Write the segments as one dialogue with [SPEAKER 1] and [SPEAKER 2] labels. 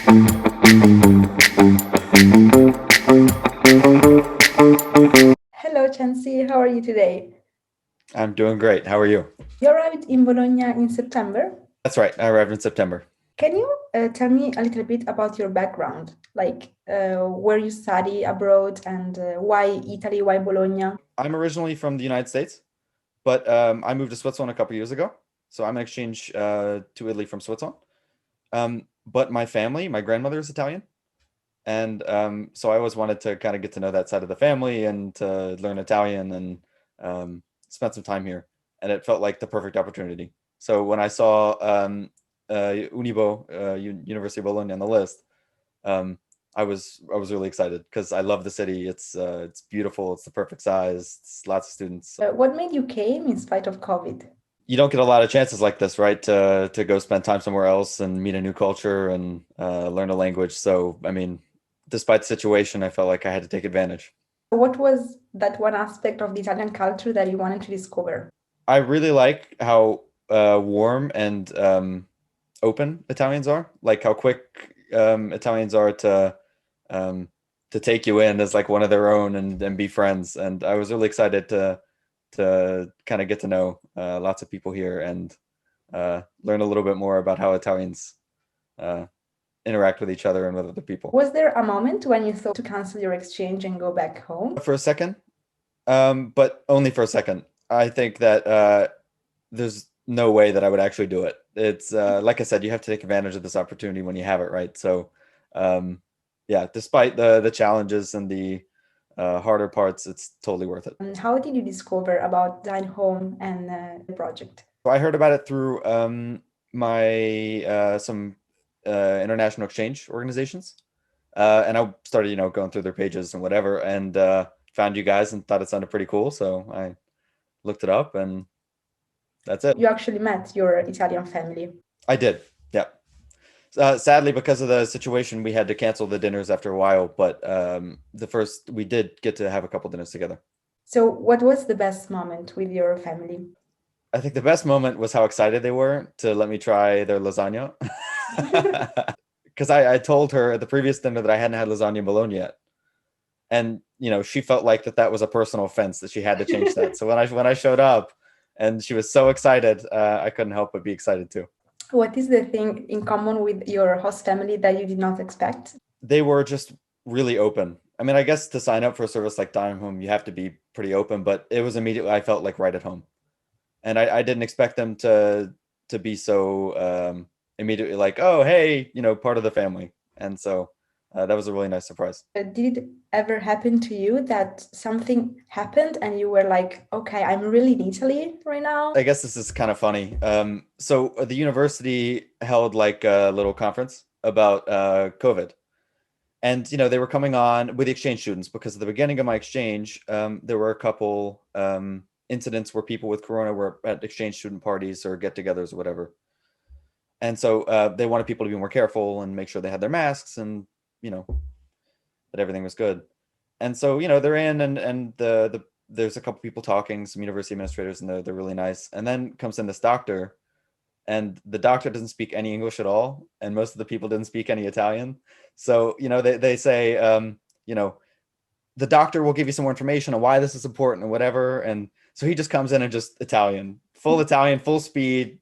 [SPEAKER 1] Hello, Chancey. How are you today?
[SPEAKER 2] I'm doing great. How are you?
[SPEAKER 1] You arrived in Bologna in September.
[SPEAKER 2] That's right. I arrived in September.
[SPEAKER 1] Can you tell me a little bit about your background, like where you study abroad and why Italy, why Bologna?
[SPEAKER 2] I'm originally from the United States, but I moved to Switzerland a couple years ago. So I'm an exchange to Italy from Switzerland. But my family, my grandmother is Italian. And so I always wanted to kind of get to know that side of the family and to learn Italian and spend some time here. And it felt like the perfect opportunity. So when I saw University of Bologna on the list, um, I was really excited because I love the city. It's beautiful. It's the perfect size. It's lots of students.
[SPEAKER 1] What made you came in spite of COVID?
[SPEAKER 2] You don't get a lot of chances like this, right? To go spend time somewhere else and meet a new culture and learn a language. So I mean, despite the situation, I felt like I had to take advantage.
[SPEAKER 1] What was that one aspect of the Italian culture that you wanted to discover?
[SPEAKER 2] I really like how warm and open Italians are. Like how quick Italians are um, to take you in as like one of their own and be friends. And I was really excited to kind of get to know lots of people here and learn a little bit more about how Italians uh, interact with each other and with other people.
[SPEAKER 1] Was there a moment when you thought to cancel your exchange and go back home?
[SPEAKER 2] For a second, but only for a second. I think that there's no way that I would actually do it. It's like I said, you have to take advantage of this opportunity when you have it, right? So, yeah, despite the challenges and the harder parts, it's totally worth it.
[SPEAKER 1] And how did you discover about Dinehome and the project?
[SPEAKER 2] So I heard about it through my some international exchange organizations, and I started, going through their pages and whatever, and found you guys and thought it sounded pretty cool. So I looked it up, and that's it.
[SPEAKER 1] You actually met your Italian family.
[SPEAKER 2] I did, yeah. Sadly, because of the situation, we had to cancel the dinners after a while. But we did get to have a couple dinners together.
[SPEAKER 1] So, what was the best moment with your family?
[SPEAKER 2] I think the best moment was how excited they were to let me try their lasagna. Because I told her at the previous dinner that I hadn't had lasagna in Bologna yet, and she felt like that was a personal offense that she had to change that. So when I showed up, and she was so excited, I couldn't help but be excited too.
[SPEAKER 1] What is the thing in common with your host family that you did not expect?
[SPEAKER 2] They were just really open. I mean, I guess to sign up for a service like Dinehome, you have to be pretty open, but it was immediately, I felt like right at home. And I didn't expect them to be so immediately like, oh, hey, part of the family. And so that was a really nice surprise.
[SPEAKER 1] Did it ever happen to you that something happened and you were like, okay, I'm really in Italy right now?
[SPEAKER 2] I guess this is kind of funny. So the university held like a little conference about COVID. And they were coming on with the exchange students because at the beginning of my exchange, there were a couple incidents where people with corona were at exchange student parties or get-togethers or whatever. And so they wanted people to be more careful and make sure they had their masks and that everything was good. And so they're in and there's a couple people talking, some university administrators, and they're really nice. And then comes in this doctor, and the doctor doesn't speak any English at all, and most of the people didn't speak any Italian. So they say the doctor will give you some more information on why this is important or whatever. And so he just comes in and just Italian, full speed,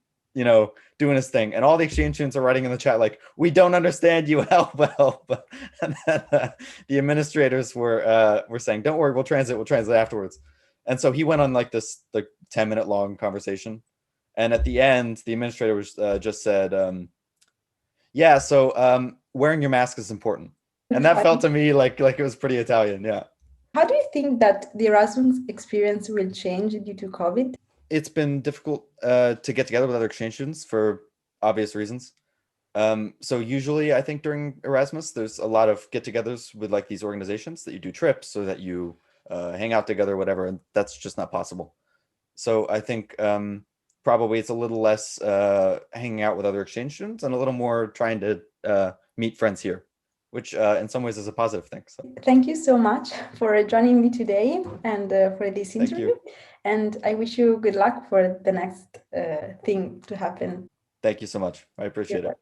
[SPEAKER 2] doing his thing. And all the exchange students are writing in the chat like, we don't understand you, help. And then the administrators were saying, don't worry, we'll translate afterwards. And so he went on like this like 10-minute long conversation. And at the end, the administrator was just said, yeah, so wearing your mask is important. And that felt to me like it was pretty Italian, yeah.
[SPEAKER 1] How do you think that the Erasmus experience will change due to COVID?
[SPEAKER 2] It's been difficult to get together with other exchange students for obvious reasons. So usually I think during Erasmus, there's a lot of get-togethers with like these organizations that you do trips so that you hang out together, whatever, and that's just not possible. So I think probably it's a little less hanging out with other exchange students and a little more trying to meet friends here, which in some ways is a positive thing. So
[SPEAKER 1] thank you so much for joining me today and for this interview. And I wish you good luck for the next thing to happen.
[SPEAKER 2] Thank you so much. I appreciate it.